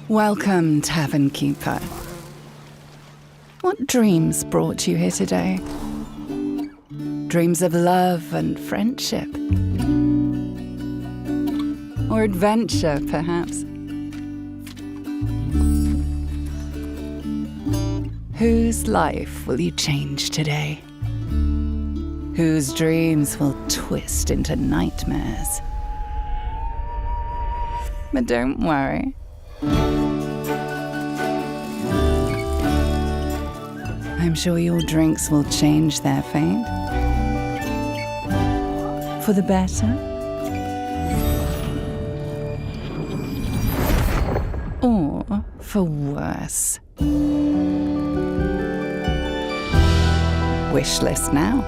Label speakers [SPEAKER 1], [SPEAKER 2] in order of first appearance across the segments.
[SPEAKER 1] Welcome, Tavern Keeper. What dreams brought you here today? Dreams of love and friendship? Or adventure, perhaps? Whose life will you change today? Whose dreams will twist into nightmares? But don't worry. I'm sure your drinks will change their fate. For the better? Or for worse? Wishlist now.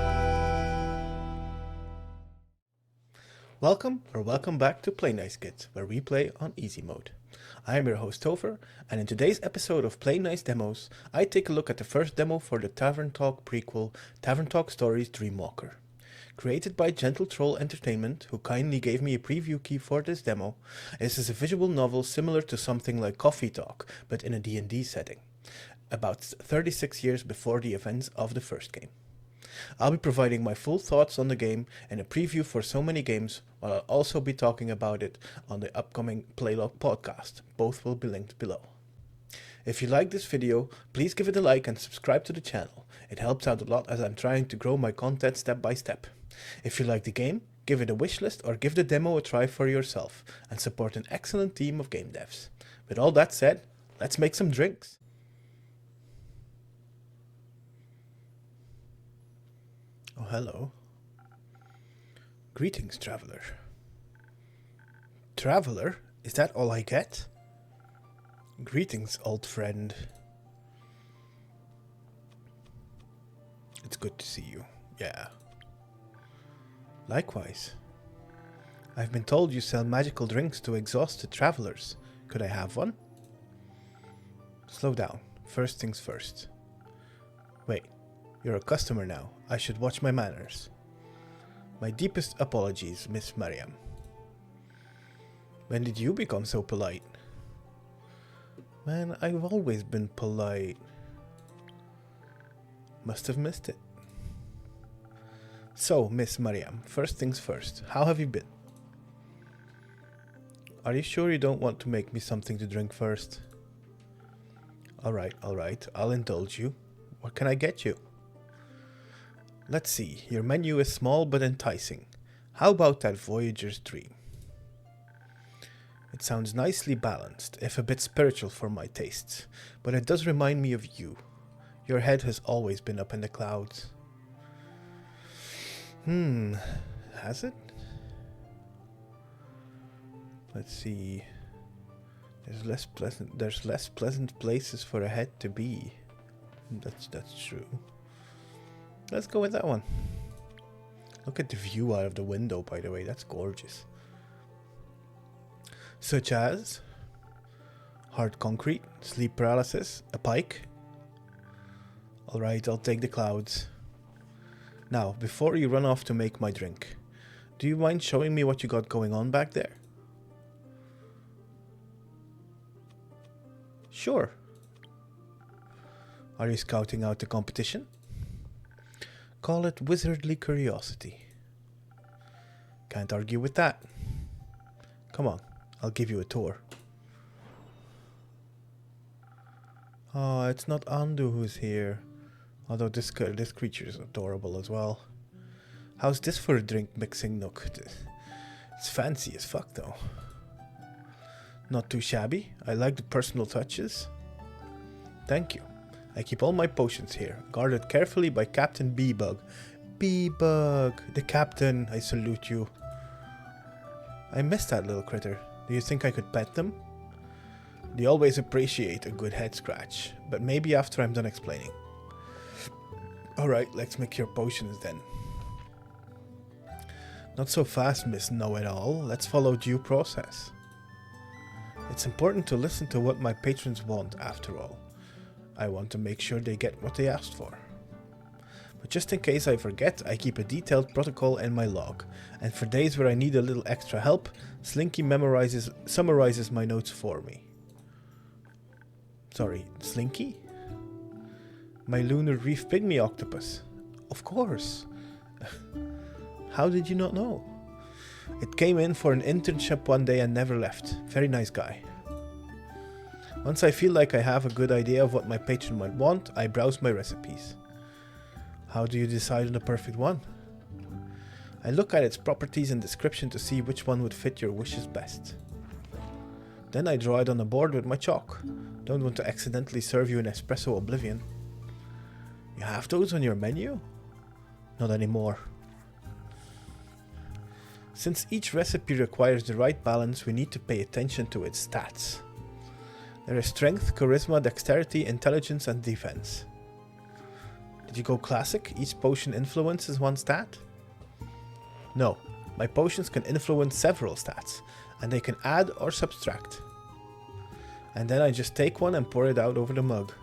[SPEAKER 2] Welcome back to Play Nice Kids, where we play on easy mode. I am your host Topher, and in today's episode of Play Nice Demos, I take a look at the first demo for the Tavern Talk prequel, Tavern Talk Stories Dreamwalker. Created by Gentle Troll Entertainment, who kindly gave me a preview key for this demo, this is a visual novel similar to something like Coffee Talk, but in a D&D setting, about 36 years before the events of the first game. I'll be providing my full thoughts on the game and a preview for so many games, while I'll also be talking about it on the upcoming Playlog Podcast. Both will be linked below. If you like this video, please give it a like and subscribe to the channel. It helps out a lot as I'm trying to grow my content step by step. If you like the game, give it a wishlist or give the demo a try for yourself and support an excellent team of game devs. With all that said, let's make some drinks. Oh, hello. Greetings, traveler. Traveler? Is that all I get? Greetings, old friend. It's good to see you. Yeah. Likewise. I've been told you sell magical drinks to exhausted travelers. Could I have one? Slow down. First things first. Wait. You're a customer now. I should watch my manners. My deepest apologies, Miss Mariam. When did you become so polite? Man, I've always been polite. Must have missed it. So, Miss Mariam, first things first. How have you been? Are you sure you don't want to make me something to drink first? Alright. I'll indulge you. What can I get you? Let's see, your menu is small but enticing. How about that Voyager's Dream? It sounds nicely balanced, if a bit spiritual for my tastes, but it does remind me of you. Your head has always been up in the clouds. Has it? Let's see. There's less pleasant places for a head to be. That's true. Let's go with that one. Look at the view out of the window, by the way. That's gorgeous. Such as hard concrete, sleep paralysis, a pike. Alright, I'll take the clouds. Now, before you run off to make my drink, do you mind showing me what you got going on back there? Sure. Are you scouting out the competition? Call it wizardly curiosity. Can't argue with that. Come on, I'll give you a tour. Oh, it's not Andu who's here. Although this creature is adorable as well. How's this for a drink mixing nook? It's fancy as fuck though. Not too shabby. I like the personal touches. Thank you. I keep all my potions here, guarded carefully by Captain Bee-Bug. Bee-Bug, the captain, I salute you. I miss that little critter. Do you think I could pet them? They always appreciate a good head scratch, but maybe after I'm done explaining. Alright, let's make your potions then. Not so fast, Miss Know-It-All. Let's follow due process. It's important to listen to what my patrons want, after all. I want to make sure they get what they asked for. But just in case I forget, I keep a detailed protocol in my log, and for days where I need a little extra help, Slinky summarizes my notes for me. Sorry, Slinky? My lunar reef pygmy octopus. Of course. How did you not know? It came in for an internship one day and never left. Very nice guy. Once I feel like I have a good idea of what my patron might want, I browse my recipes. How do you decide on the perfect one? I look at its properties and description to see which one would fit your wishes best. Then I draw it on the board with my chalk. Don't want to accidentally serve you an espresso oblivion. You have those on your menu? Not anymore. Since each recipe requires the right balance, we need to pay attention to its stats. There is strength, charisma, dexterity, intelligence, and defense. Did you go classic? Each potion influences one stat? No, my potions can influence several stats, and they can add or subtract. And then I just take one and pour it out over the mug.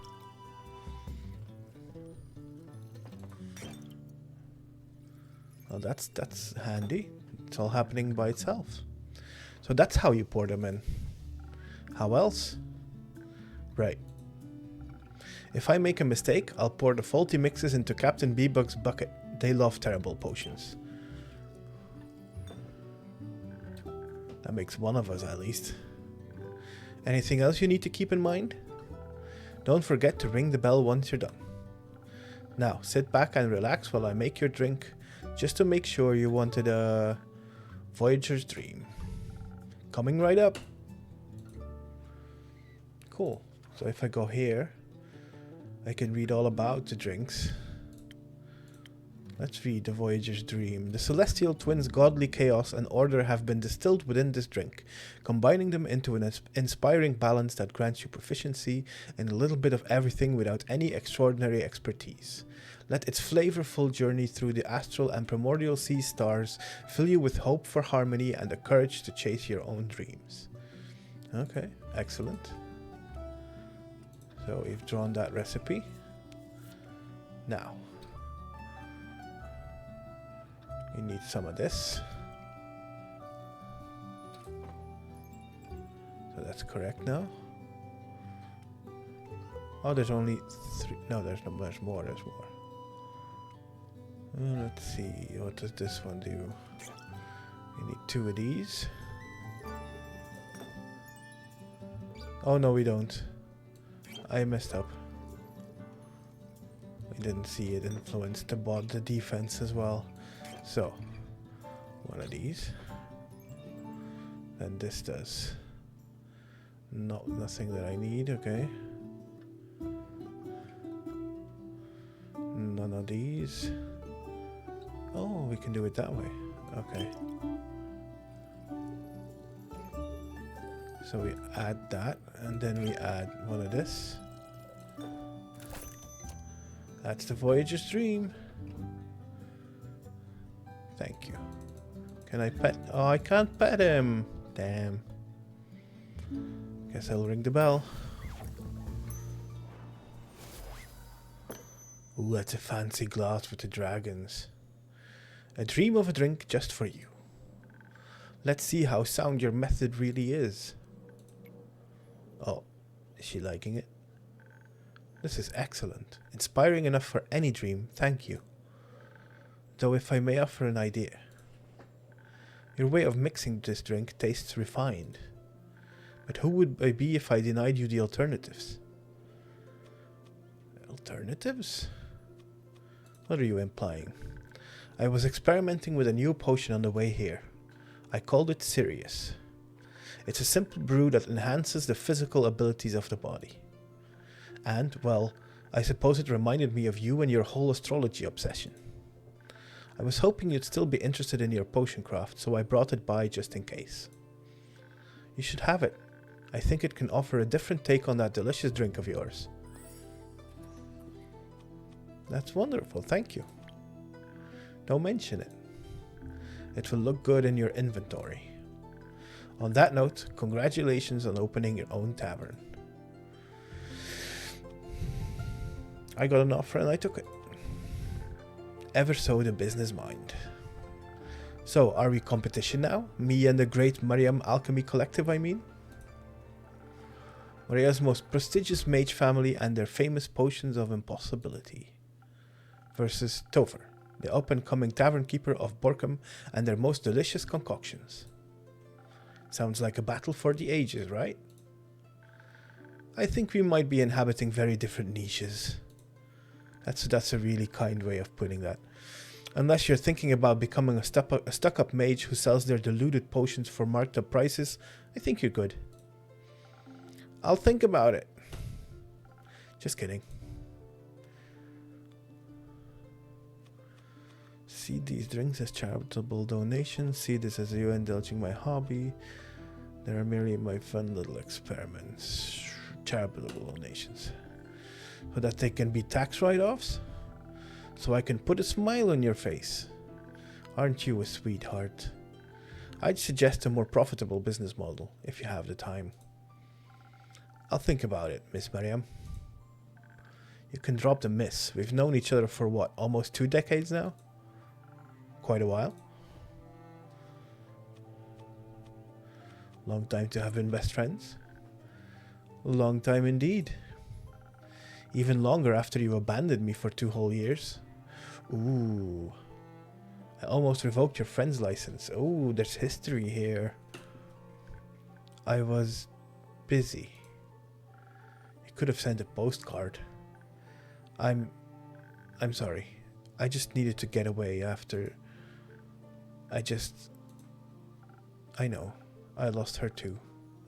[SPEAKER 2] Well, that's handy. It's all happening by itself. So that's how you pour them in. How else? Right. If I make a mistake, I'll pour the faulty mixes into Captain Bebug's bucket. They love terrible potions. That makes one of us at least. Anything else you need to keep in mind? Don't forget to ring the bell once you're done. Now, sit back and relax while I make your drink, just to make sure you wanted a Voyager's Dream. Coming right up. Cool. So if I go here, I can read all about the drinks. Let's read the Voyager's Dream. The celestial twins' godly chaos and order have been distilled within this drink, combining them into an inspiring balance that grants you proficiency in a little bit of everything without any extraordinary expertise. Let its flavorful journey through the astral and primordial sea stars fill you with hope for harmony and the courage to chase your own dreams. Okay, excellent. So we've drawn that recipe. Now, we need some of this. So that's correct now. Oh, there's only 3. No, there's more. There's more. Let's see. What does this one do? We need 2 of these. Oh no, we don't. I messed up. We didn't see it influence the defense as well. So, one of these. And this does nothing that I need, okay. None of these. Oh, we can do it that way. Okay. So we add that, and then we add one of this. That's the Voyager's Dream. Thank you. Can I pet? Oh, I can't pet him. Damn. Guess I'll ring the bell. Ooh, that's a fancy glass with the dragons. A dream of a drink just for you. Let's see how sound your method really is. Oh, is she liking it? This is excellent. Inspiring enough for any dream, thank you. Though if I may offer an idea. Your way of mixing this drink tastes refined. But who would I be if I denied you the alternatives? Alternatives? What are you implying? I was experimenting with a new potion on the way here. I called it Sirius. It's a simple brew that enhances the physical abilities of the body. And, well, I suppose it reminded me of you and your whole astrology obsession. I was hoping you'd still be interested in your potion craft, so I brought it by just in case. You should have it. I think it can offer a different take on that delicious drink of yours. That's wonderful, thank you. Don't mention it. It will look good in your inventory. On that note, congratulations on opening your own tavern. I got an offer and I took it. ever so the business mind. So, are we competition now? Me and the great Mariam Alchemy Collective, I mean? Maria's most prestigious mage family and their famous potions of impossibility. Versus Topher, the up-and-coming tavern keeper of Borkum and their most delicious concoctions. Sounds like a battle for the ages, right? I think we might be inhabiting very different niches. That's a really kind way of putting that. Unless you're thinking about becoming a stuck-up mage who sells their diluted potions for marked-up prices, I think you're good. I'll think about it. Just kidding. See these drinks as charitable donations. See this as you indulging my hobby. They are merely my fun little experiments. Charitable donations. So that they can be tax write-offs? So I can put a smile on your face. Aren't you a sweetheart? I'd suggest a more profitable business model, if you have the time. I'll think about it, Miss Mariam. You can drop the miss. We've known each other for what, almost 2 decades now? Quite a while. Long time to have been best friends. Long time indeed. Even longer after you abandoned me for 2 whole years. Ooh. I almost revoked your friend's license. Oh, there's history here. I was busy. You could have sent a postcard. I'm sorry. I just needed to get away after... I know. I lost her too.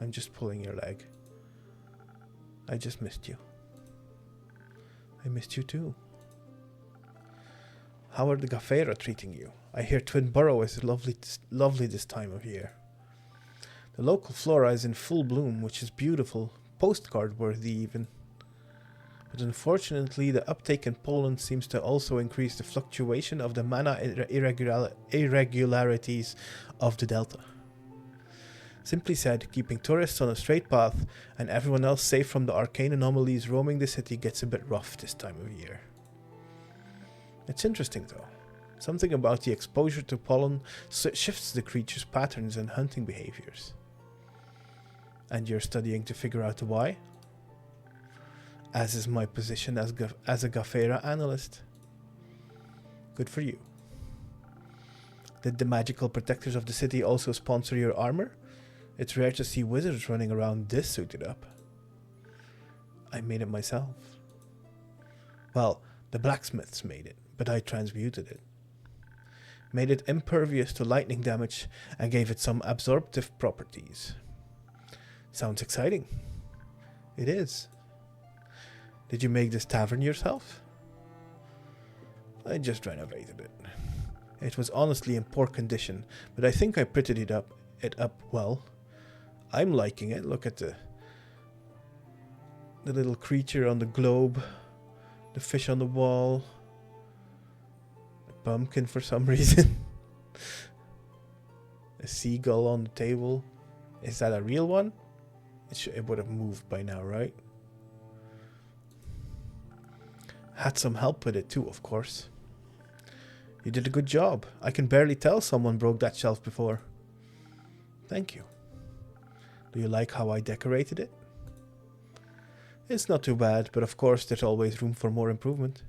[SPEAKER 2] I'm just pulling your leg. I just missed you. I missed you too. How are the Gafeira treating you? I hear Twinborough is lovely this time of year. The local flora is in full bloom, which is beautiful, postcard worthy even. But unfortunately, the uptake in Poland seems to also increase the fluctuation of the mana irregularities of the Delta. Simply said, keeping tourists on a straight path and everyone else safe from the arcane anomalies roaming the city gets a bit rough this time of year. It's interesting though. Something about the exposure to pollen shifts the creature's patterns and hunting behaviors. And you're studying to figure out the why? As is my position as a Gafeira analyst. Good for you. Did the magical protectors of the city also sponsor your armor? It's rare to see wizards running around this suited up. I made it myself. Well, the blacksmiths made it, but I transmuted it. Made it impervious to lightning damage and gave it some absorptive properties. Sounds exciting. It is. Did you make this tavern yourself? I just renovated it. It was honestly in poor condition, but I think I prettied it up well. I'm liking it. Look at the little creature on the globe, the fish on the wall, a pumpkin for some reason, a seagull on the table. Is that a real one? It would have moved by now, right? Had some help with it too, of course. You did a good job. I can barely tell someone broke that shelf before. Thank you. Do you like how I decorated it? It's not too bad, but of course there's always room for more improvement.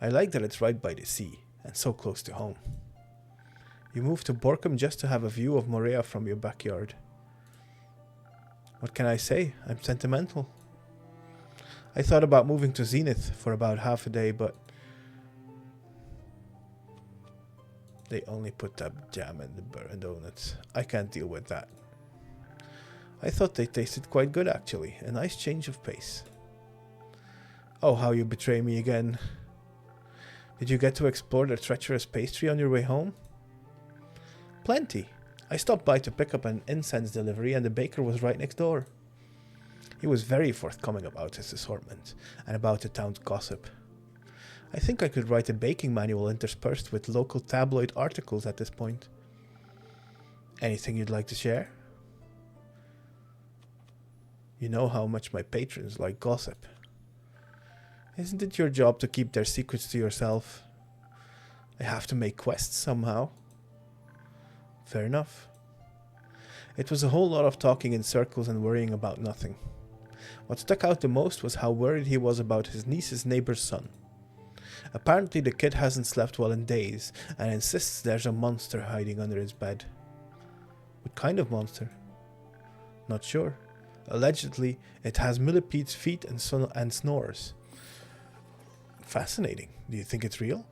[SPEAKER 2] I like that it's right by the sea and so close to home. You moved to Borkum just to have a view of Morea from your backyard. What can I say? I'm sentimental. I thought about moving to Zenith for about half a day, but they only put up jam in the donuts. I can't deal with that. I thought they tasted quite good actually. A nice change of pace. Oh, how you betray me again. Did you get to explore the treacherous pastry on your way home? Plenty. I stopped by to pick up an incense delivery and the baker was right next door. He was very forthcoming about his assortment and about the town's gossip. I think I could write a baking manual interspersed with local tabloid articles at this point. Anything you'd like to share? You know how much my patrons like gossip. Isn't it your job to keep their secrets to yourself? I have to make quests somehow. Fair enough. It was a whole lot of talking in circles and worrying about nothing. What stuck out the most was how worried he was about his niece's neighbor's son. Apparently the kid hasn't slept well in days and insists there's a monster hiding under his bed. What kind of monster? Not sure. Allegedly, it has millipede's feet and snores. Fascinating. Do you think it's real?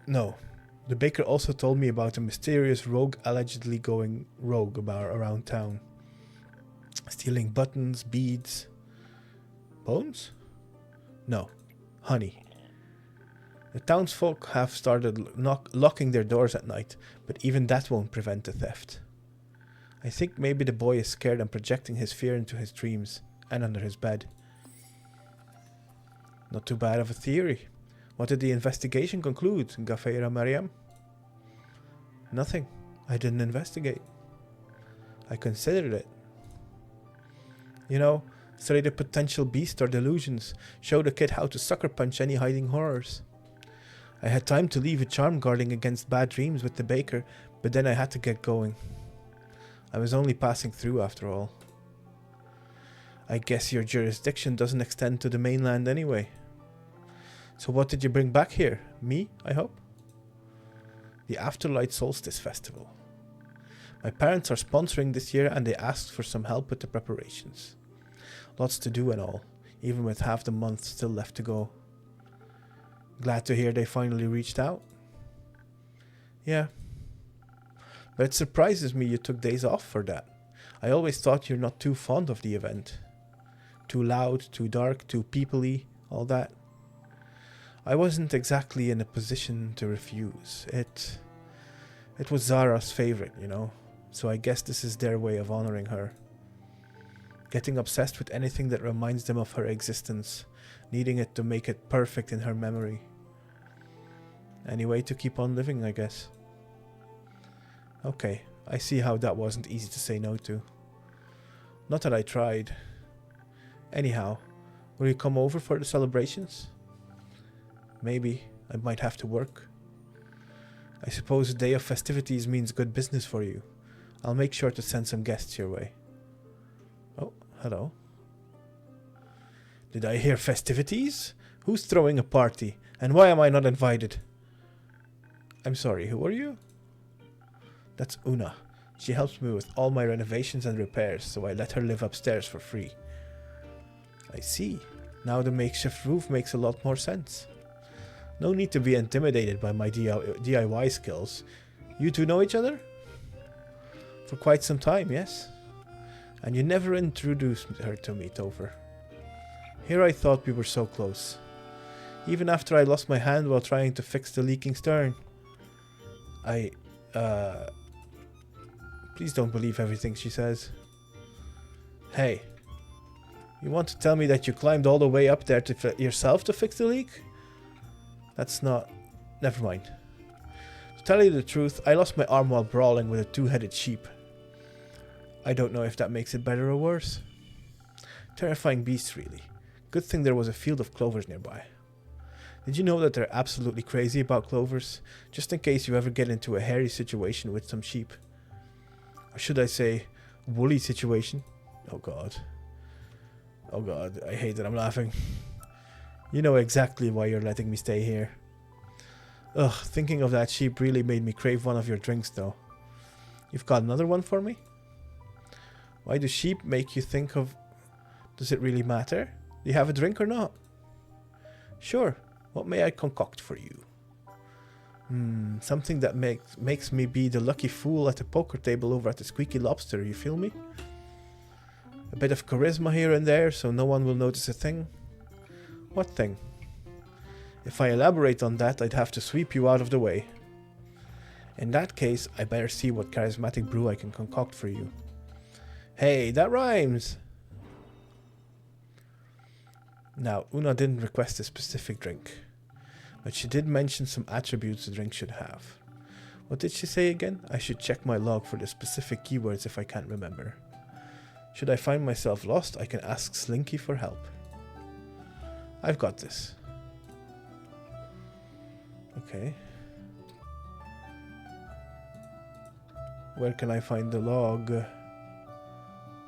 [SPEAKER 2] No. The baker also told me about a mysterious rogue allegedly going rogue around town. Stealing buttons, beads. Bones? No. Honey. The townsfolk have started locking their doors at night, but even that won't prevent the theft. I think maybe the boy is scared and projecting his fear into his dreams and under his bed. Not too bad of a theory. What did the investigation conclude, Gafeira Mariam? Nothing. I didn't investigate. I considered it. Study the potential beast or delusions. Show the kid how to sucker punch any hiding horrors. I had time to leave a charm guarding against bad dreams with the baker, but then I had to get going. I was only passing through after all. I guess your jurisdiction doesn't extend to the mainland anyway. So what did you bring back here? Me, I hope? The Afterlight Solstice Festival. My parents are sponsoring this year and they asked for some help with the preparations. Lots to do and all, even with half the month still left to go. Glad to hear they finally reached out. Yeah. But it surprises me you took days off for that. I always thought you're not too fond of the event. Too loud, too dark, too people-y, all that. I wasn't exactly in a position to refuse. It was Zara's favorite, so I guess this is their way of honoring her. Getting obsessed with anything that reminds them of her existence, needing it to make it perfect in her memory. Any way to keep on living, I guess. Okay, I see how that wasn't easy to say no to. Not that I tried. Anyhow, will you come over for the celebrations? Maybe. I might have to work. I suppose a day of festivities means good business for you. I'll make sure to send some guests your way. Oh, hello. Did I hear festivities? Who's throwing a party? And why am I not invited? I'm sorry, who are you? That's Una. She helps me with all my renovations and repairs, so I let her live upstairs for free. I see. Now the makeshift roof makes a lot more sense. No need to be intimidated by my DIY skills. You two know each other? For quite some time, yes? And you never introduced her to me, Topher. Here I thought we were so close. Even after I lost my hand while trying to fix the leaking stern. Please don't believe everything she says. Hey, you want to tell me that you climbed all the way up there yourself to fix the leak? That's not... Never mind. To tell you the truth, I lost my arm while brawling with a two-headed sheep. I don't know if that makes it better or worse. Terrifying beasts, really. Good thing there was a field of clovers nearby. Did you know that they're absolutely crazy about clovers? Just in case you ever get into a hairy situation with some sheep. Or should I say, woolly situation? Oh god. Oh god, I hate that I'm laughing. You know exactly why you're letting me stay here. Ugh, thinking of that sheep really made me crave one of your drinks though. You've got another one for me? Why do sheep make you think of... Does it really matter? Do you have a drink or not? Sure. What may I concoct for you? Something that makes me be the lucky fool at the poker table over at the Squeaky Lobster, you feel me? A bit of charisma here and there so no one will notice a thing. What thing? If I elaborate on that, I'd have to sweep you out of the way. In that case, I better see what charismatic brew I can concoct for you. Hey, that rhymes! Now, Una didn't request a specific drink, but she did mention some attributes the drink should have. What did she say again? I should check my log for the specific keywords if I can't remember. Should I find myself lost, I can ask Slinky for help. I've got this. Okay. Where can I find the log?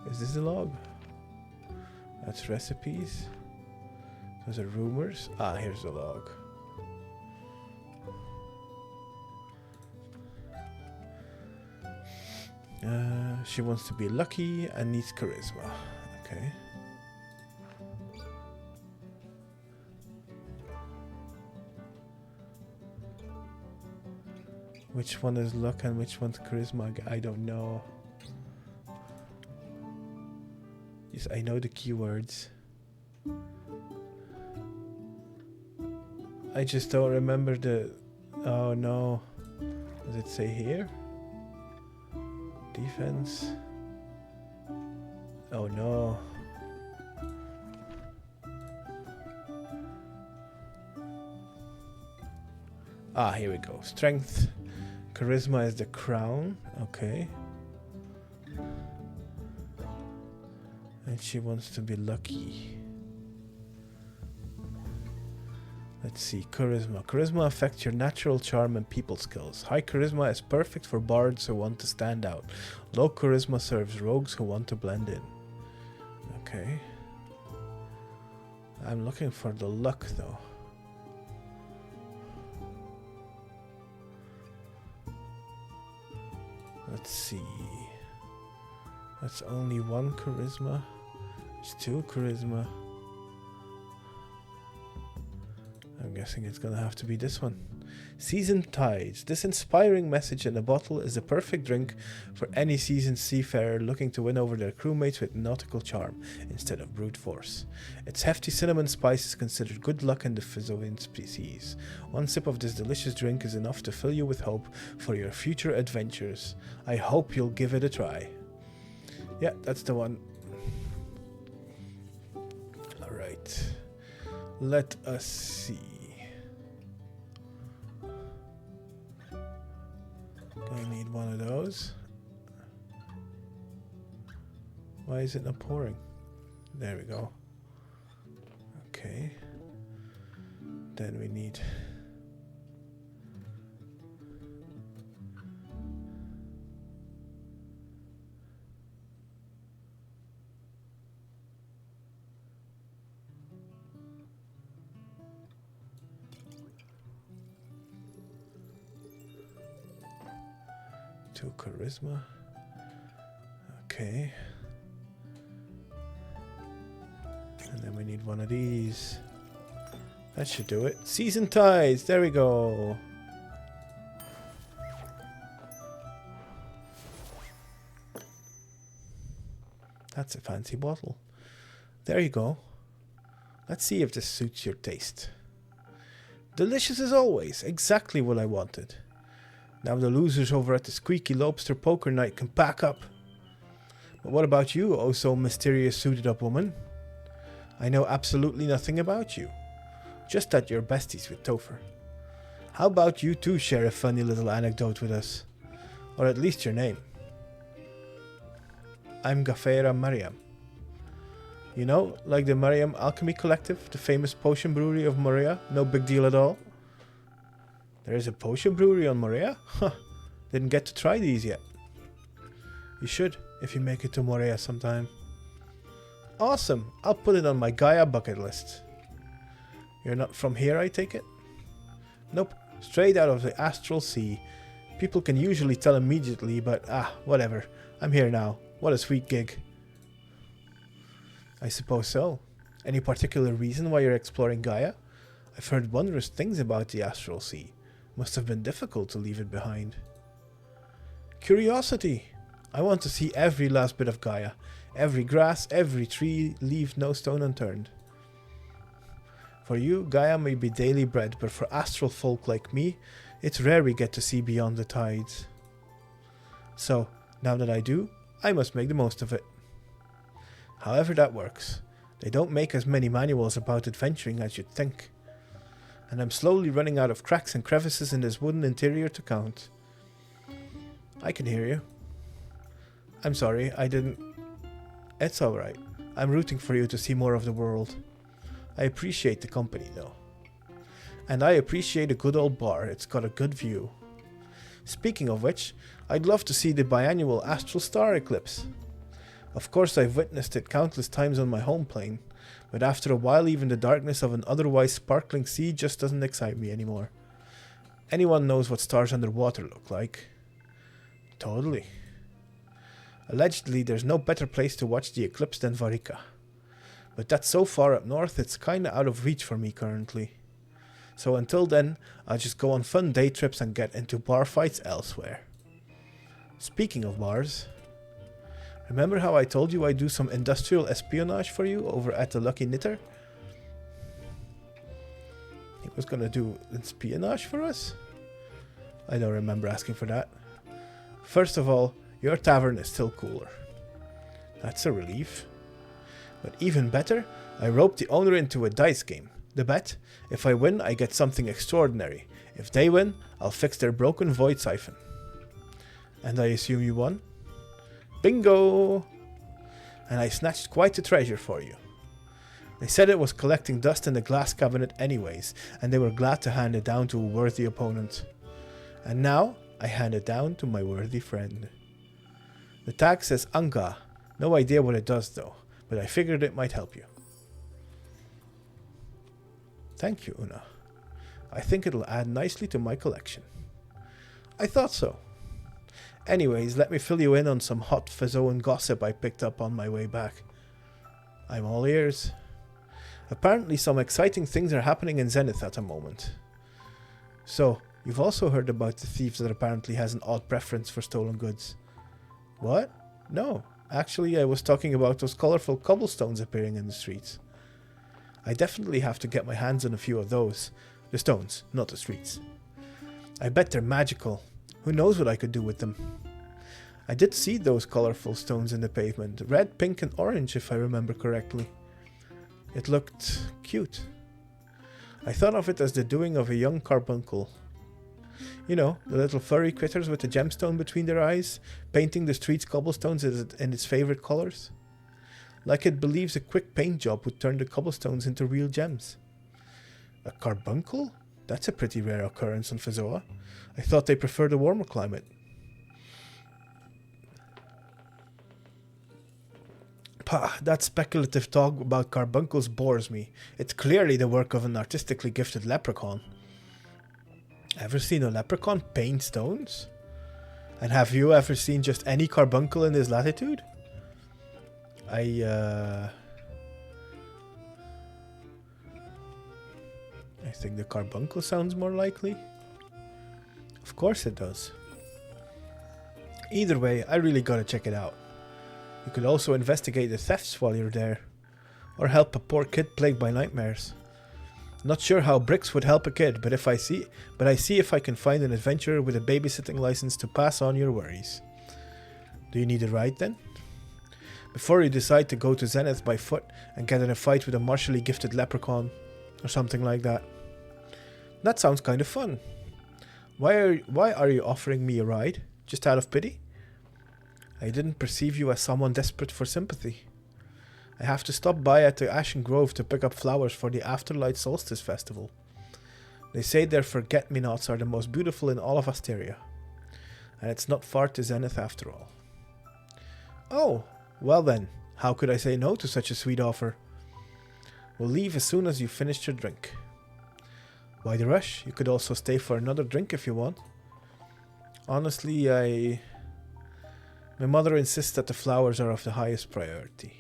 [SPEAKER 2] Is this the log? That's recipes. Those are rumors. Ah, here's the log. She wants to be lucky and needs charisma. Okay. Which one is luck and which one's charisma? I don't know. Yes, I know the keywords. I just don't remember the... Oh no. Does it say here? Defense. Oh no. Ah, here we go. Strength. Charisma is the crown. Okay. And she wants to be lucky. Let's see. Charisma. Charisma affects your natural charm and people skills. High charisma is perfect for bards who want to stand out. Low charisma serves rogues who want to blend in. Okay. I'm looking for the luck though. Let's see. That's only one charisma. It's 2 charisma. I'm guessing it's gonna have to be this one. Seasoned Tides. This inspiring message in a bottle is a perfect drink for any seasoned seafarer looking to win over their crewmates with nautical charm instead of brute force. Its hefty cinnamon spice is considered good luck in the Fizzovian species. One sip of this delicious drink is enough to fill you with hope for your future adventures. I hope you'll give it a try. Yeah, that's the one. Alright. Let us see. Gonna need one of those. Why is it not pouring? There we go. Okay. Then we need... to charisma. Okay. And then we need one of these. That should do it. Season Tides. There we go. That's a fancy bottle. There you go. Let's see if this suits your taste. Delicious as always. Exactly what I wanted. Now the losers over at the Squeaky Lobster Poker Night can pack up. But what about you, oh so mysterious suited up woman? I know absolutely nothing about you. Just that you're besties with Topher. How about you too share a funny little anecdote with us? Or at least your name. I'm Gafera Mariam. You know, like the Mariam Alchemy Collective, the famous potion brewery of Morea, no big deal at all. There is a potion brewery on Morea? Huh, didn't get to try these yet. You should, if you make it to Morea sometime. Awesome, I'll put it on my Gaia bucket list. You're not from here, I take it? Nope, straight out of the astral sea. People can usually tell immediately, but whatever. I'm here now. What a sweet gig. I suppose so. Any particular reason why you're exploring Gaia? I've heard wondrous things about the astral sea. Must have been difficult to leave it behind. Curiosity. I want to see every last bit of Gaia. Every grass, every tree, leave no stone unturned. For you, Gaia may be daily bread, but for astral folk like me, it's rare we get to see beyond the tides. So, now that I do, I must make the most of it. However that works. They don't make as many manuals about adventuring as you'd think. And I'm slowly running out of cracks and crevices in this wooden interior to count. I can hear you. I'm sorry, I didn't... It's alright. I'm rooting for you to see more of the world. I appreciate the company, though. And I appreciate a good old bar, it's got a good view. Speaking of which, I'd love to see the biannual astral star eclipse. Of course I've witnessed it countless times on my home plane, but after a while even the darkness of an otherwise sparkling sea just doesn't excite me anymore. Anyone knows what stars underwater look like. Totally. Allegedly there's no better place to watch the eclipse than Varika. But that's so far up north it's kinda out of reach for me currently. So until then, I'll just go on fun day trips and get into bar fights elsewhere. Speaking of bars, remember how I told you I'd do some industrial espionage for you over at the Lucky Knitter? He was gonna do espionage for us? I don't remember asking for that. First of all, your tavern is still cooler. That's a relief. But even better, I roped the owner into a dice game. The bet, if I win, I get something extraordinary. If they win, I'll fix their broken void siphon. And I assume you won? Bingo! And I snatched quite a treasure for you. They said it was collecting dust in the glass cabinet anyways, and they were glad to hand it down to a worthy opponent. And now, I hand it down to my worthy friend. The tag says Anga. No idea what it does though, but I figured it might help you. Thank you, Una. I think it'll add nicely to my collection. I thought so. Anyways, let me fill you in on some hot Fizzoan gossip I picked up on my way back. I'm all ears. Apparently some exciting things are happening in Zenith at the moment. So, you've also heard about the thief that apparently has an odd preference for stolen goods. What? No, actually I was talking about those colorful cobblestones appearing in the streets. I definitely have to get my hands on a few of those. The stones, not the streets. I bet they're magical. Who knows what I could do with them? I did see those colorful stones in the pavement. Red, pink and orange if I remember correctly. It looked cute. I thought of it as the doing of a young carbuncle. You know, the little furry critters with the gemstone between their eyes, painting the streets cobblestones in its favorite colors. Like it believes a quick paint job would turn the cobblestones into real gems. A carbuncle? That's a pretty rare occurrence on Fizzoa. I thought they preferred a warmer climate. Pah, that speculative talk about carbuncles bores me. It's clearly the work of an artistically gifted leprechaun. Ever seen a leprechaun paint stones? And have you ever seen just any carbuncle in this latitude? I think the carbuncle sounds more likely. Of course it does. Either way, I really gotta check it out. You could also investigate the thefts while you're there. Or help a poor kid plagued by nightmares. Not sure how bricks would help a kid, but I see if I can find an adventurer with a babysitting license to pass on your worries. Do you need a ride then? Before you decide to go to Zenith by foot and get in a fight with a martially gifted leprechaun or something like that. That sounds kind of fun. Why are you offering me a ride? Just out of pity? I didn't perceive you as someone desperate for sympathy. I have to stop by at the Ashen Grove to pick up flowers for the Afterlight Solstice Festival. They say their forget-me-nots are the most beautiful in all of Asteria. And it's not far to Zenith after all. Oh, well then, how could I say no to such a sweet offer? We'll leave as soon as you've finished your drink. Why the rush? You could also stay for another drink if you want. Honestly, my mother insists that the flowers are of the highest priority.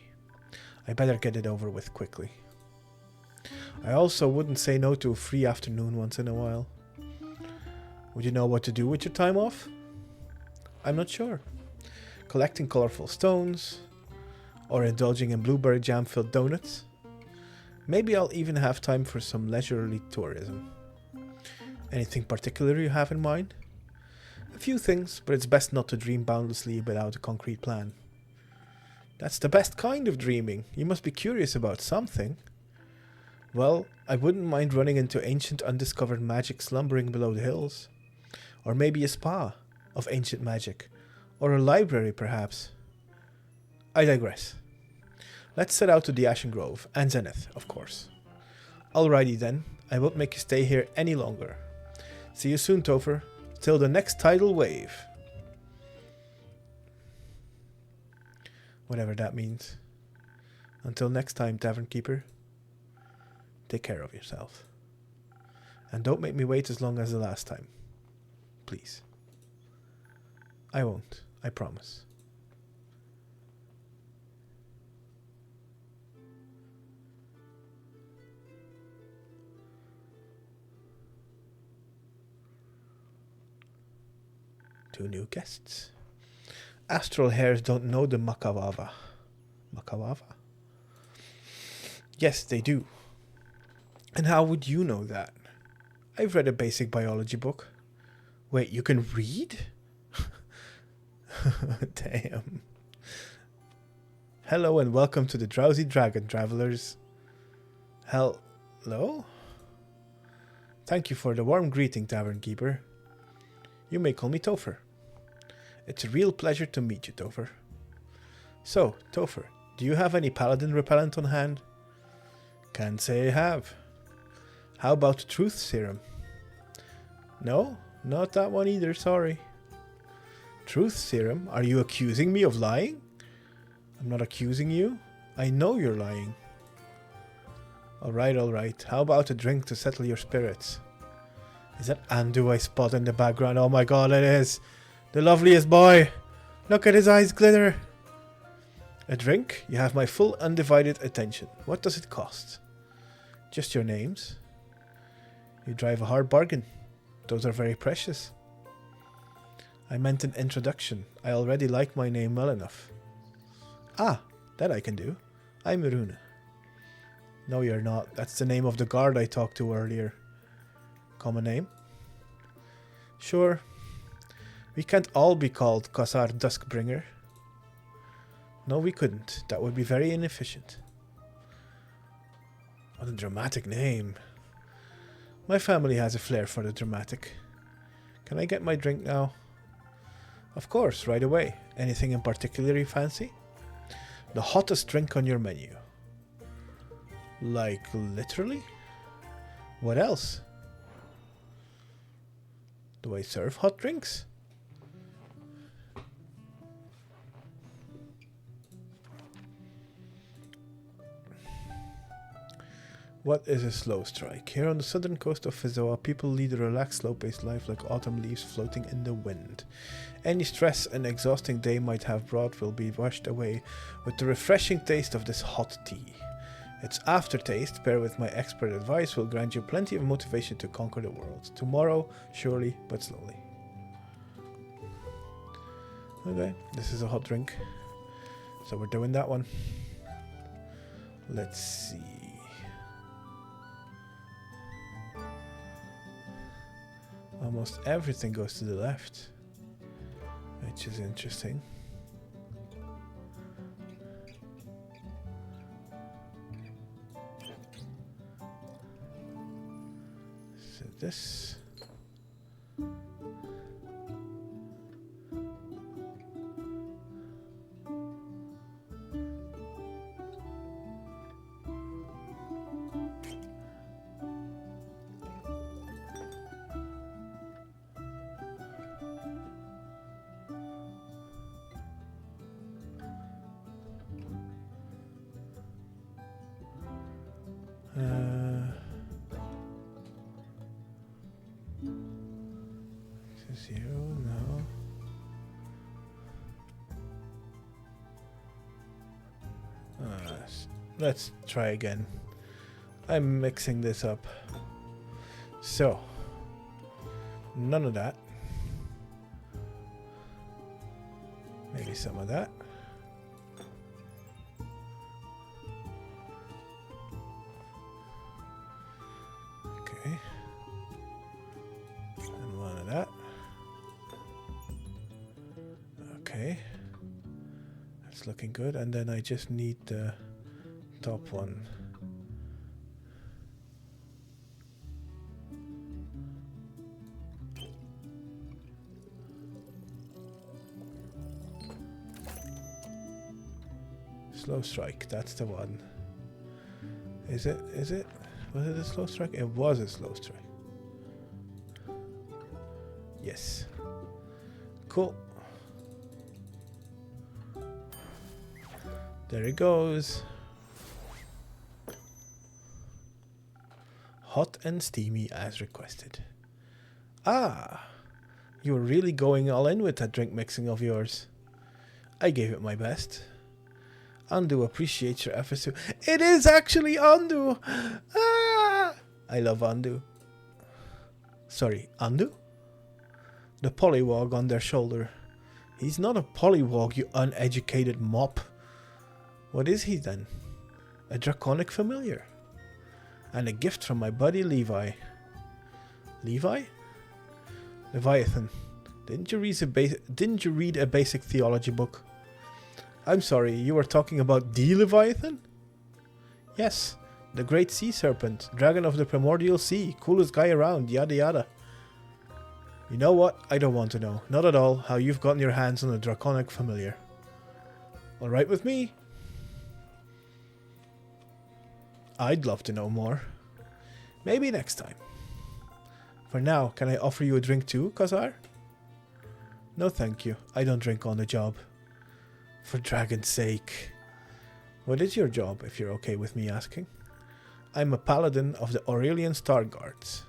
[SPEAKER 2] I better get it over with quickly. I also wouldn't say no to a free afternoon once in a while. Would you know what to do with your time off? I'm not sure. Collecting colorful stones, or indulging in blueberry jam-filled donuts. Maybe I'll even have time for some leisurely tourism. Anything particular you have in mind? A few things, but it's best not to dream boundlessly without a concrete plan. That's the best kind of dreaming. You must be curious about something. Well, I wouldn't mind running into ancient undiscovered magic slumbering below the hills. Or maybe a spa of ancient magic. Or a library, perhaps. I digress. Let's set out to the Ashen Grove, and Zenith, of course. Alrighty then, I won't make you stay here any longer. See you soon, Topher. Till the next tidal wave. Whatever that means. Until next time, Tavern Keeper. Take care of yourself. And don't make me wait as long as the last time. Please. I won't. I promise. Two new guests. Astral hairs don't know the Makawava. Makawava? Yes, they do. And how would you know that? I've read a basic biology book. Wait, you can read? Damn. Hello and welcome to the Drowsy Dragon, travelers. Hello? Thank you for the warm greeting, Tavern Keeper. You may call me Topher. It's a real pleasure to meet you, Topher. So, Topher, do you have any paladin repellent on hand? Can't say I have. How about truth serum? No, not that one either, sorry. Truth serum? Are you accusing me of lying? I'm not accusing you. I know you're lying. Alright. How about a drink to settle your spirits? Is that Andu I spot in the background? Oh my god, it is! The loveliest boy! Look at his eyes glitter! A drink? You have my full undivided attention. What does it cost? Just your names. You drive a hard bargain. Those are very precious. I meant an introduction. I already like my name well enough. Ah, that I can do. I'm Rune. No, you're not. That's the name of the guard I talked to earlier. Common name? Sure. We can't all be called Khazar Duskbringer. No, we couldn't. That would be very inefficient. What a dramatic name. My family has a flair for the dramatic. Can I get my drink now? Of course, right away. Anything in particular you fancy? The hottest drink on your menu. Like, literally? What else? Do I serve hot drinks? What is a slow strike? Here on the southern coast of Fizoa, people lead a relaxed, slow-paced life like autumn leaves floating in the wind. Any stress an exhausting day might have brought will be washed away with the refreshing taste of this hot tea. Its aftertaste, paired with my expert advice, will grant you plenty of motivation to conquer the world. Tomorrow, surely, but slowly. Okay, this is a hot drink. So we're doing that one. Let's see. Almost everything goes to the left, which is interesting. So this. Zero, no. Let's try again. I'm mixing this up. So, none of that. Maybe some of that. Okay. And one of that. Okay. That's looking good. And then I just need the top one. Slow strike, that's the one. Is it? Is it? Was it a slow strike? It was a slow strike. Yes. Cool. There it goes. Hot and steamy as requested. Ah, you were really going all in with that drink mixing of yours. I gave it my best. Andu appreciates your efforts too. It is actually Andu! Ah! I love Andu. Sorry, Andu? The pollywog on their shoulder. He's not a pollywog, you uneducated mop. What is he then? A draconic familiar. And a gift from my buddy Levi. Levi? Leviathan. Didn't you read a basic theology book? I'm sorry, you were talking about the Leviathan? Yes, the great sea serpent, dragon of the primordial sea, coolest guy around, yada yada. You know what? I don't want to know, not at all, how you've gotten your hands on a draconic familiar. Alright with me? I'd love to know more. Maybe next time. For now, can I offer you a drink too, Khazar? No thank you, I don't drink on the job. For dragon's sake. What is your job, if you're okay with me asking? I'm a paladin of the Aurelian Star Guards.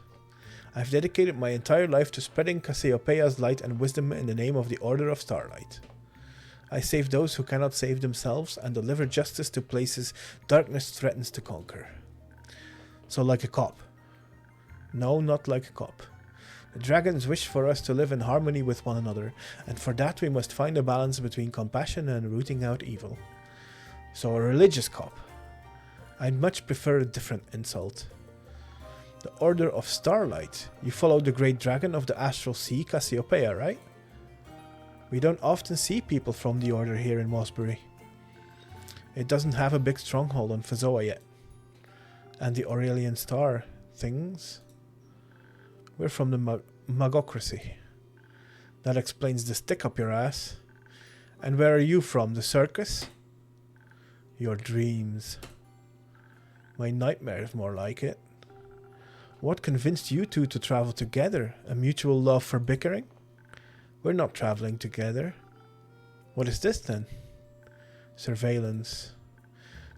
[SPEAKER 2] I've dedicated my entire life to spreading Cassiopeia's light and wisdom in the name of the Order of Starlight. I save those who cannot save themselves and deliver justice to places darkness threatens to conquer. So like a cop. No, not like a cop. The dragons wish for us to live in harmony with one another, and for that we must find a balance between compassion and rooting out evil. So a religious cop. I'd much prefer a different insult. The Order of Starlight. You follow the great dragon of the astral sea, Cassiopeia, right? We don't often see people from the Order here in Mossbury. It doesn't have a big stronghold on Fazoa yet. And the Aurelian Star things? We're from the Magocracy. That explains the stick up your ass. And where are you from, the circus? Your dreams. My nightmares, more like it. What convinced you two to travel together? A mutual love for bickering? We're not traveling together. What is this then? Surveillance.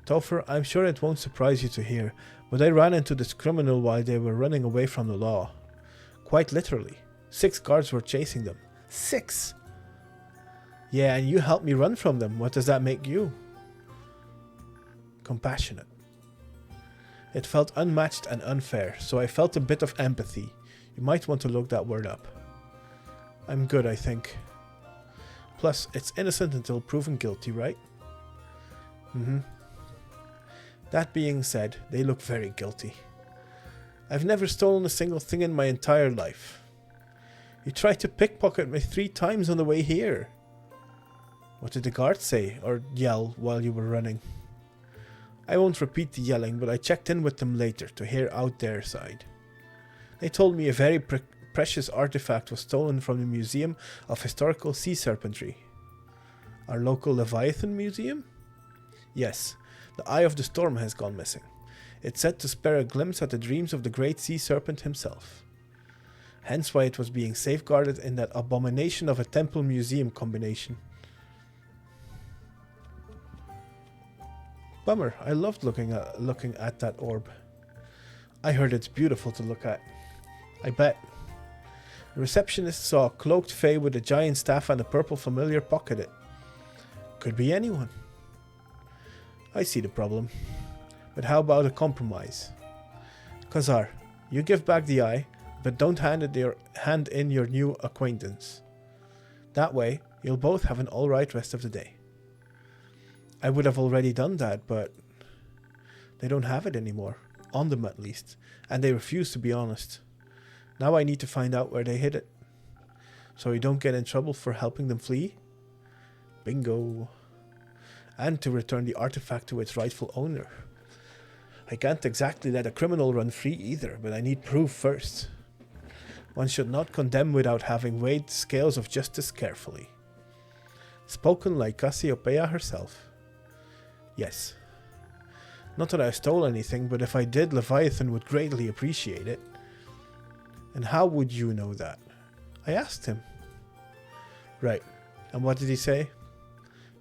[SPEAKER 2] Topher, I'm sure it won't surprise you to hear, but I ran into this criminal while they were running away from the law. Quite literally. 6 guards were chasing them. 6! Yeah, and you helped me run from them. What does that make you? Compassionate. It felt unmatched and unfair, so I felt a bit of empathy. You might want to look that word up. I'm good, I think. Plus, it's innocent until proven guilty, right? That being said, they look very guilty. I've never stolen a single thing in my entire life. You tried to pickpocket me 3 times on the way here. What did the guards say or yell while you were running? I won't repeat the yelling, but I checked in with them later to hear out their side. They told me a very precious artifact was stolen from the Museum of Historical Sea Serpentry. Our local Leviathan Museum? Yes, the Eye of the Storm has gone missing. It's said to spare a glimpse at the dreams of the great sea serpent himself. Hence why it was being safeguarded in that abomination of a temple-museum combination. Bummer, I loved looking at that orb. I heard it's beautiful to look at. I bet. The receptionist saw a cloaked fae with a giant staff and a purple familiar pocket it. Could be anyone. I see the problem. But how about a compromise? Khazar, you give back the eye, but don't hand in your new acquaintance. That way, you'll both have an alright rest of the day. I would have already done that, but they don't have it anymore. On them at least. And they refuse to be honest. Now I need to find out where they hid it. So you don't get in trouble for helping them flee? Bingo. And to return the artifact to its rightful owner. I can't exactly let a criminal run free either, but I need proof first. One should not condemn without having weighed the scales of justice carefully. Spoken like Cassiopeia herself. Yes. Not that I stole anything, but if I did, Leviathan would greatly appreciate it. And how would you know that? I asked him. Right. And what did he say?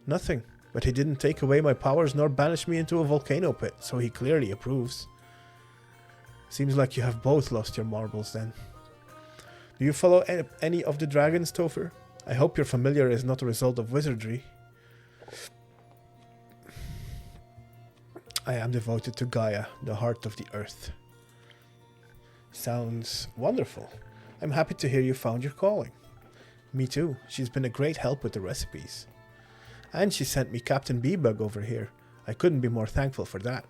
[SPEAKER 2] Nothing. But he didn't take away my powers nor banish me into a volcano pit, so he clearly approves. Seems like you have both lost your marbles then. Do you follow any of the dragons, Topher? I hope your familiar is not a result of wizardry. I am devoted to Gaia, the heart of the earth. Sounds wonderful. I'm happy to hear you found your calling. Me too. She's been a great help with the recipes. And she sent me Captain B-Bug over here. I couldn't be more thankful for that.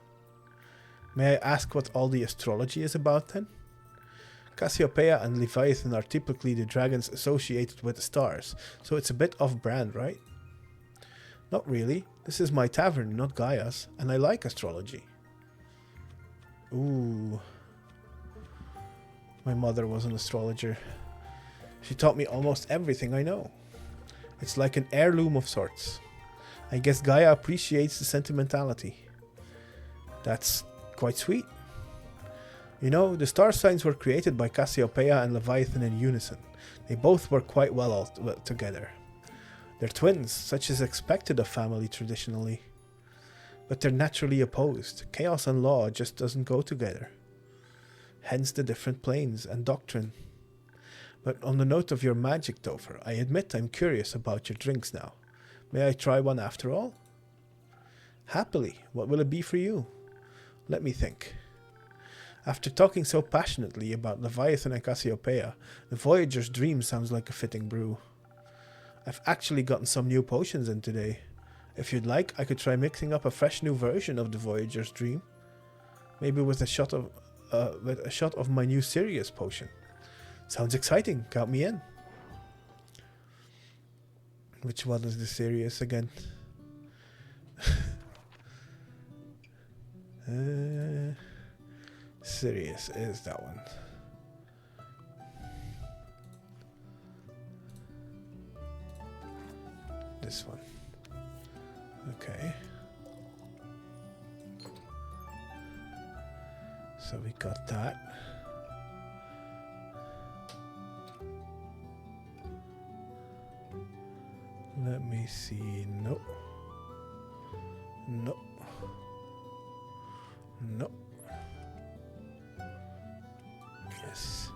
[SPEAKER 2] May I ask what all the astrology is about then? Cassiopeia and Leviathan are typically the dragons associated with the stars, so it's a bit off-brand, right? Not really. This is my tavern, not Gaia's, and I like astrology. Ooh. My mother was an astrologer. She taught me almost everything I know. It's like an heirloom of sorts. I guess Gaia appreciates the sentimentality. That's quite sweet. You know, the star signs were created by Cassiopeia and Leviathan in unison. They both work quite well together. They're twins, such as expected of family traditionally. But they're naturally opposed. Chaos and law just doesn't go together. Hence the different planes and doctrine. But on the note of your magic, Topher, I admit I'm curious about your drinks now. May I try one after all? Happily. What will it be for you? Let me think. After talking so passionately about Leviathan and Cassiopeia, the Voyager's Dream sounds like a fitting brew. I've actually gotten some new potions in today. If you'd like, I could try mixing up a fresh new version of the Voyager's Dream. Maybe with a shot of my new Sirius potion. Sounds exciting. Count me in. Which one is the Sirius again? Sirius is that one. This one. Okay. So we got that. Let me see. Nope. Nope. Nope. Yes.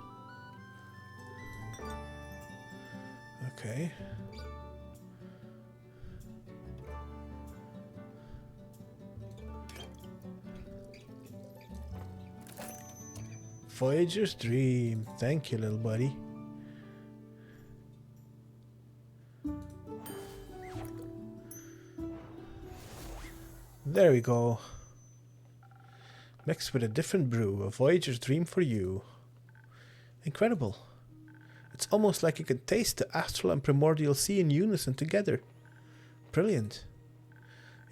[SPEAKER 2] Okay. Voyager's Dream. Thank you, little buddy. There we go. Mixed with a different brew, a Voyager's Dream for you. Incredible. It's almost like you can taste the astral and primordial sea in unison together. Brilliant.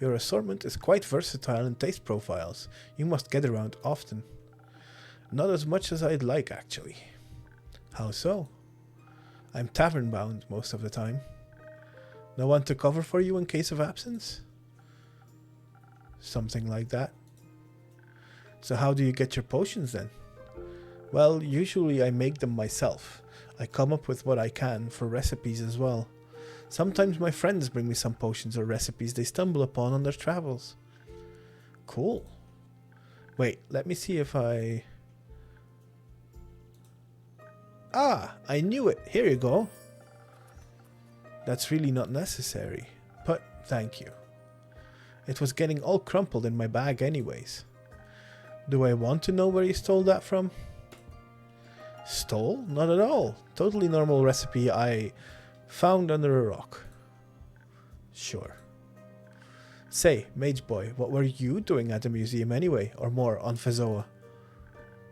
[SPEAKER 2] Your assortment is quite versatile in taste profiles. You must get around often. Not as much as I'd like, actually. How so? I'm tavern bound most of the time. No one to cover for you in case of absence? Something like that. So how do you get your potions then? Well, usually I make them myself. I come up with what I can for recipes as well. Sometimes my friends bring me some potions or recipes they stumble upon on their travels. Cool. Wait, let me see if I... Ah, I knew it. Here you go. That's really not necessary, but thank you. It was getting all crumpled in my bag anyways. Do I want to know where you stole that from? Stole? Not at all. Totally normal recipe I found under a rock. Sure. Say, Mage Boy, what were you doing at the museum anyway, or more, on Fezoa?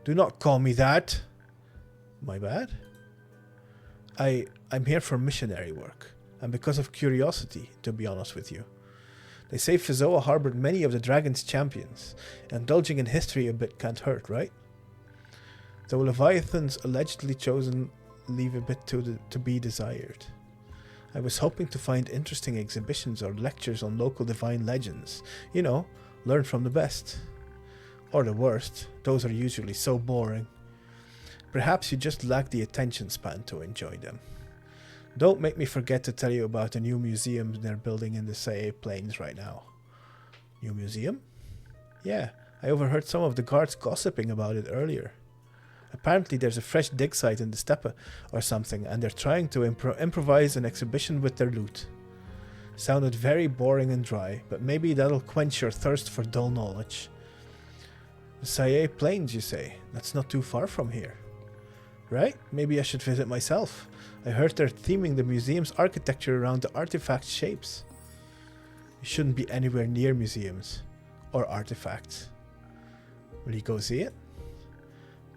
[SPEAKER 2] Do not call me that. My bad? I'm here for missionary work, and because of curiosity, to be honest with you. They say Fezoa harbored many of the dragon's champions. Indulging in history a bit can't hurt, right? Though Leviathan's allegedly chosen leave a bit to be desired. I was hoping to find interesting exhibitions or lectures on local divine legends. You know, learn from the best. Or the worst, those are usually so boring. Perhaps you just lack the attention span to enjoy them. Don't make me forget to tell you about the new museum they're building in the Sae Plains right now. New museum? Yeah, I overheard some of the guards gossiping about it earlier. Apparently there's a fresh dig site in the steppe or something, and they're trying to improvise an exhibition with their loot. Sounded very boring and dry, but maybe that'll quench your thirst for dull knowledge. The Sae Plains, you say? That's not too far from here. Right? Maybe I should visit myself. I heard they're theming the museum's architecture around the artifact shapes. You shouldn't be anywhere near museums. Or artifacts. Will you go see it?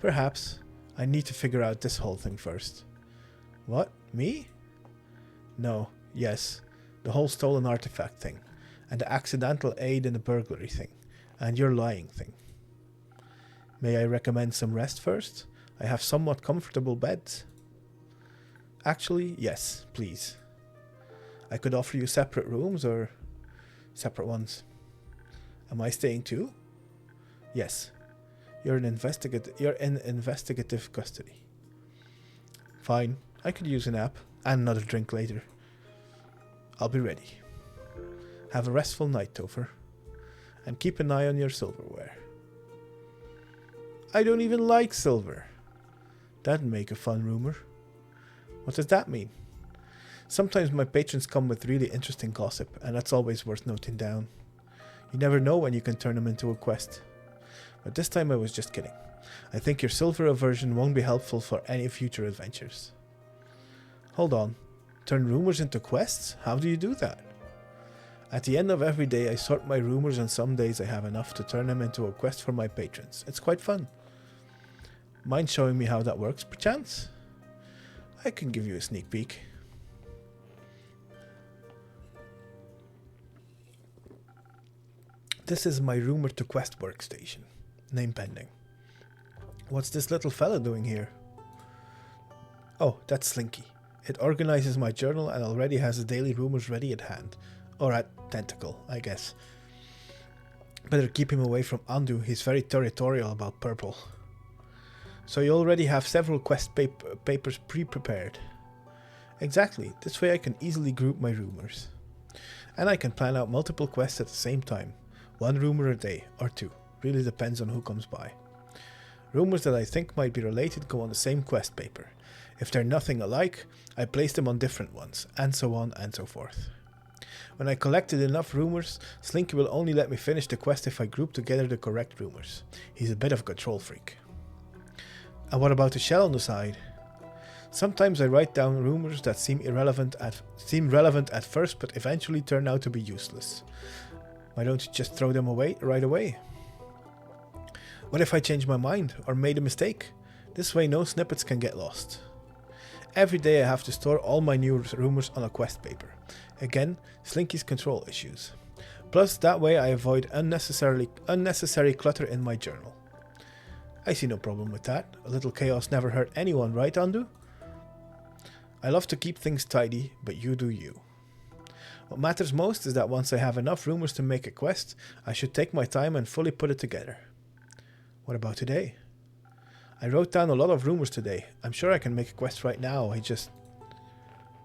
[SPEAKER 2] Perhaps. I need to figure out this whole thing first. What? Me? No. Yes. The whole stolen artifact thing. And the accidental aid in the burglary thing. And your lying thing. May I recommend some rest first? I have somewhat comfortable beds. Actually, yes, please. I could offer you separate rooms or separate ones. Am I staying too? Yes. You're in investigative custody. Fine. I could use a nap and another drink later. I'll be ready. Have a restful night, Topher. And keep an eye on your silverware. I don't even like silver. That'd make a fun rumor. What does that mean? Sometimes my patrons come with really interesting gossip, and that's always worth noting down. You never know when you can turn them into a quest. But this time I was just kidding. I think your silver aversion won't be helpful for any future adventures. Hold on. Turn rumors into quests? How do you do that? At the end of every day I sort my rumors, and some days I have enough to turn them into a quest for my patrons. It's quite fun. Mind showing me how that works, perchance? I can give you a sneak peek. This is my rumor to quest workstation. Name pending. What's this little fella doing here? Oh, that's Slinky. It organizes my journal and already has the daily rumors ready at hand. Or at tentacle, I guess. Better keep him away from Andu, he's very territorial about purple. So you already have several quest papers pre-prepared. Exactly, this way I can easily group my rumors. And I can plan out multiple quests at the same time. One rumor a day, or two. Really depends on who comes by. Rumors that I think might be related go on the same quest paper. If they're nothing alike, I place them on different ones, and so on and so forth. When I collected enough rumors, Slinky will only let me finish the quest if I group together the correct rumors. He's a bit of a control freak. And what about the shell on the side? Sometimes I write down rumors that seem relevant at first, but eventually turn out to be useless. Why don't you just throw them away right away? What if I change my mind or made a mistake? This way no snippets can get lost. Every day I have to store all my new rumors on a quest paper. Again, Slinky's control issues. Plus, that way I avoid unnecessary clutter in my journal. I see no problem with that. A little chaos never hurt anyone, right, Andu? I love to keep things tidy, but you do you. What matters most is that once I have enough rumors to make a quest, I should take my time and fully put it together. What about today? I wrote down a lot of rumors today. I'm sure I can make a quest right now.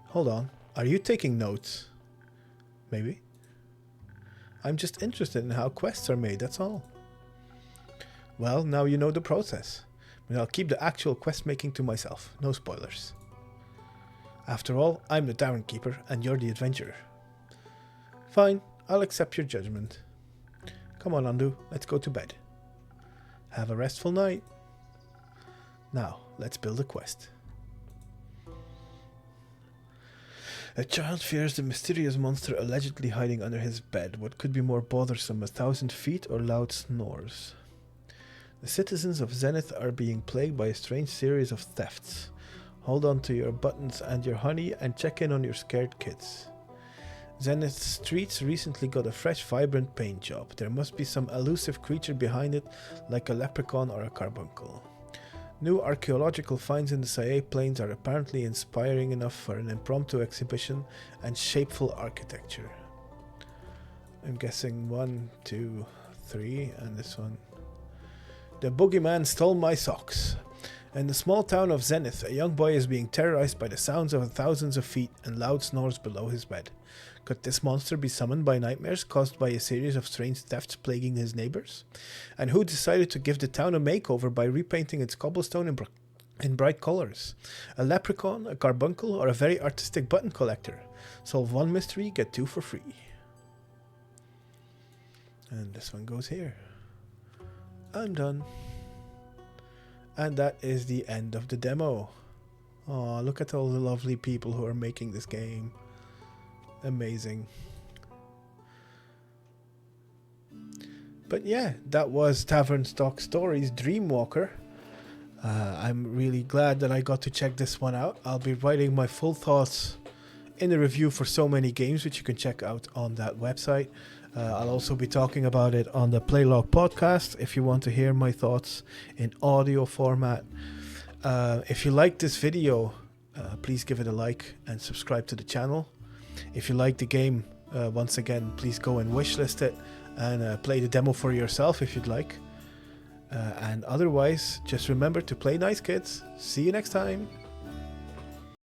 [SPEAKER 2] Hold on. Are you taking notes? Maybe. I'm just interested in how quests are made, that's all. Well, now you know the process. But I'll keep the actual quest making to myself. No spoilers. After all, I'm the Tavern Keeper and you're the adventurer. Fine, I'll accept your judgment. Come on, Andu, let's go to bed. Have a restful night. Now, let's build a quest. A child fears the mysterious monster allegedly hiding under his bed. What could be more bothersome, 1,000 feet or loud snores? The citizens of Zenith are being plagued by a strange series of thefts. Hold on to your buttons and your honey and check in on your scared kids. Zenith's streets recently got a fresh, vibrant paint job. There must be some elusive creature behind it, like a leprechaun or a carbuncle. New archaeological finds in the Sae Plains are apparently inspiring enough for an impromptu exhibition and shapeful architecture. I'm guessing 1, 2, 3, and this one. The boogeyman stole my socks. In the small town of Zenith, a young boy is being terrorized by the sounds of thousands of feet and loud snores below his bed. Could this monster be summoned by nightmares caused by a series of strange thefts plaguing his neighbors? And who decided to give the town a makeover by repainting its cobblestone in bright colors? A leprechaun, a carbuncle, or a very artistic button collector? Solve one mystery, get 2 for free. And this one goes here. I'm done. And that is the end of the demo. Oh, look at all the lovely people who are making this game. Amazing. But yeah, that was Tavern Talk Stories Dreamwalker. I'm really glad that I got to check this one out. I'll be writing my full thoughts in the review for so many games, which you can check out on that website. I'll also be talking about it on the Playlog Podcast if you want to hear my thoughts in audio format. If you like this video, please give it a like and subscribe to the channel. If you like the game, once again, please go and wishlist it and play the demo for yourself if you'd like. And otherwise, just remember to play nice, kids. See you next time.